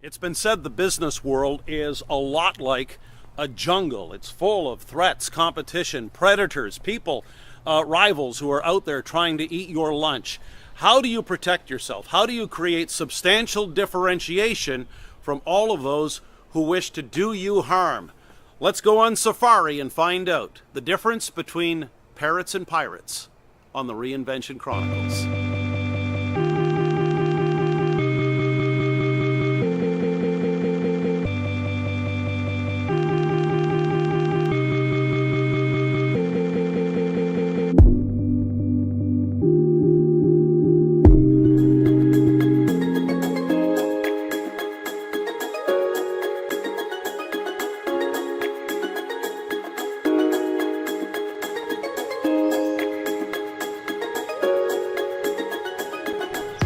It's been said the business world is a lot like a jungle. It's full of threats, competition, predators, people, rivals who are out there trying to eat your lunch. How do you protect yourself? How do you create substantial differentiation from all of those who wish to do you harm? Let's go on safari and find out the difference between parrots and pirates on the Reinvention Chronicles.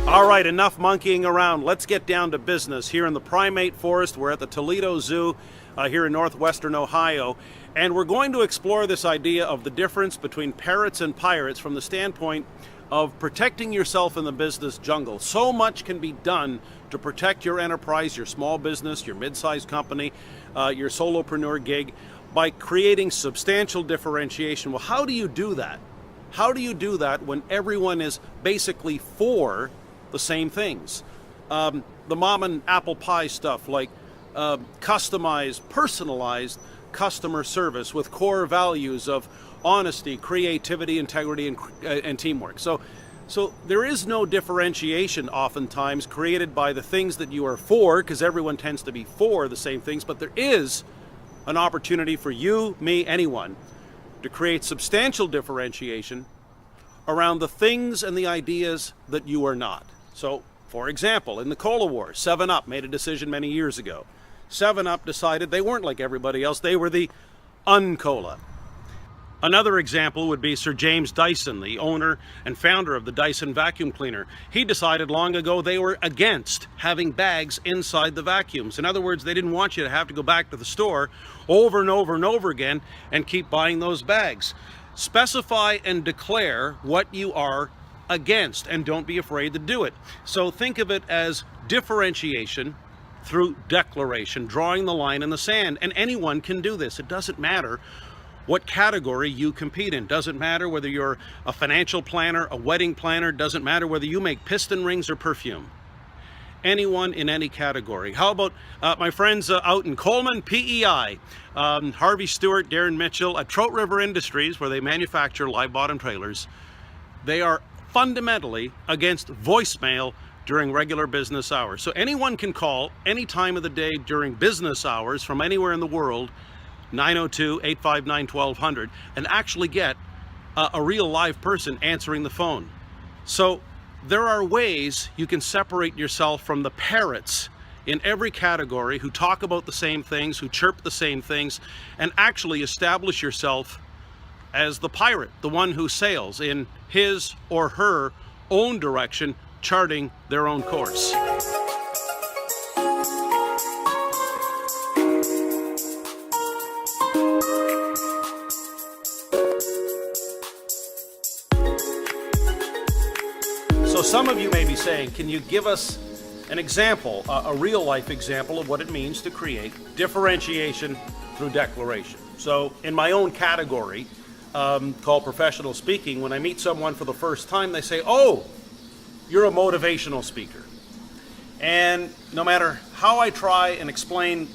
All right, enough monkeying around. Let's get down to business. Here in the primate forest, we're at the Toledo Zoo here in northwestern Ohio, and we're going to explore this idea of the difference between parrots and pirates from the standpoint of protecting yourself in the business jungle. So much can be done to protect your enterprise, your small business, your mid-sized company, your solopreneur gig by creating substantial differentiation. Well, how do you do that? How do you do that when everyone is basically for the same things? The mom and apple pie stuff like customized, personalized customer service with core values of honesty, creativity, integrity, and teamwork. So there is no differentiation oftentimes created by the things that you are for, because everyone tends to be for the same things, but there is an opportunity for you, me, anyone to create substantial differentiation around the things and the ideas that you are not. So, for example, in the Cola War, 7-Up made a decision many years ago. 7-Up decided they weren't like everybody else, they were the un-cola. Another example would be Sir James Dyson, the owner and founder of the Dyson vacuum cleaner. He decided long ago they were against having bags inside the vacuums. In other words, they didn't want you to have to go back to the store over and over and over again and keep buying those bags. Specify and declare what you are against, and don't be afraid to do it. So think of it as differentiation through declaration, drawing the line in the sand. And anyone can do this. It doesn't matter what category you compete in. Doesn't matter whether you're a financial planner, a wedding planner, doesn't matter whether you make piston rings or perfume. Anyone in any category. How about my friends out in Coleman, PEI, Harvey Stewart, Darren Mitchell at Trout River Industries, where they manufacture live bottom trailers. They are fundamentally against voicemail during regular business hours. So anyone can call any time of the day during business hours from anywhere in the world, 902-859-1200, and actually get a real live person answering the phone. So there are ways you can separate yourself from the parrots in every category who talk about the same things, who chirp the same things, and actually establish yourself as the pirate, the one who sails in his or her own direction, charting their own course. So some of you may be saying, can you give us an example, a real life example of what it means to create differentiation through declaration? So in my own category, called professional speaking, when I meet someone for the first time, they say, oh, you're a motivational speaker. And no matter how I try and explain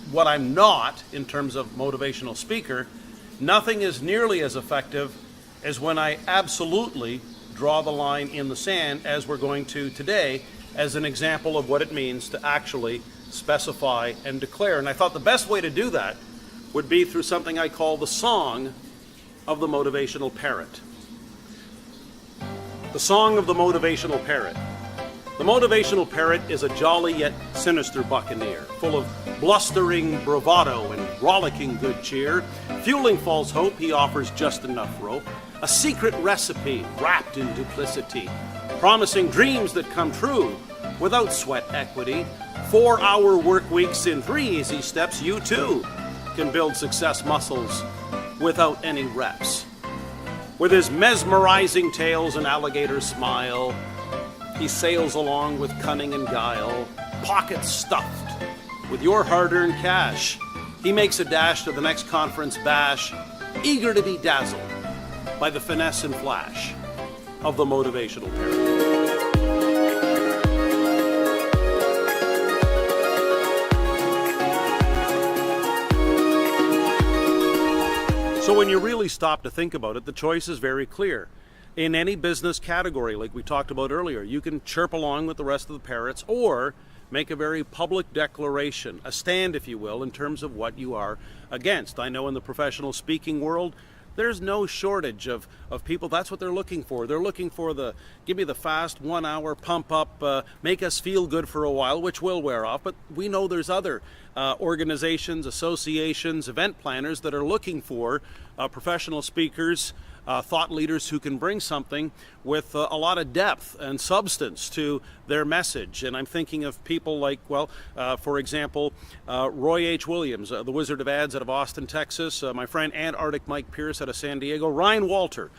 what I'm not in terms of motivational speaker, nothing is nearly as effective as when I absolutely draw the line in the sand, as we're going to today, as an example of what it means to actually specify and declare. And I thought the best way to do that would be through something I call the song of the motivational parrot. The song of the motivational parrot. The motivational parrot is a jolly yet sinister buccaneer, full of blustering bravado and rollicking good cheer. Fueling false hope, he offers just enough rope, a secret recipe wrapped in duplicity, promising dreams that come true without sweat equity. 4-hour work weeks in 3 easy steps, you too can build success muscles without any reps. With his mesmerizing tales and alligator smile, he sails along with cunning and guile, pockets stuffed with your hard-earned cash. He makes a dash to the next conference bash, eager to be dazzled by the finesse and flash of the motivational parent. So when you really stop to think about it, the choice is very clear. In any business category, like we talked about earlier, you can chirp along with the rest of the parrots or make a very public declaration, a stand, if you will, in terms of what you are against. I know in the professional speaking world, there's no shortage of people. That's what they're looking for. They're looking for the, give me the fast 1 hour pump up, make us feel good for a while, which will wear off. But we know there's other organizations, associations, event planners that are looking for professional speakers, thought leaders who can bring something with a lot of depth and substance to their message. And I'm thinking of people like, well, for example, Roy H. Williams, the Wizard of Ads out of Austin, Texas, my friend Antarctic Mike Pierce out of San Diego, Ryan Walter,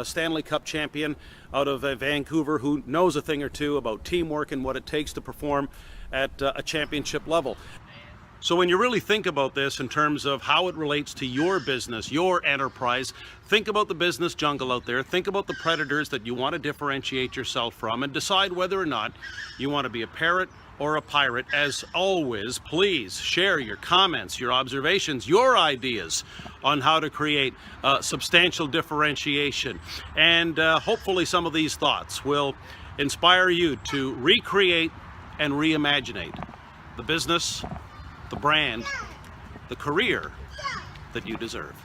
Stanley Cup champion out of Vancouver, who knows a thing or two about teamwork and what it takes to perform at a championship level. So when you really think about this in terms of how it relates to your business, your enterprise, think about the business jungle out there, think about the predators that you want to differentiate yourself from, and decide whether or not you want to be a parrot or a pirate. As always, please share your comments, your observations, your ideas on how to create substantial differentiation. And hopefully some of these thoughts will inspire you to recreate and reimaginate the business, the brand, the career that you deserve.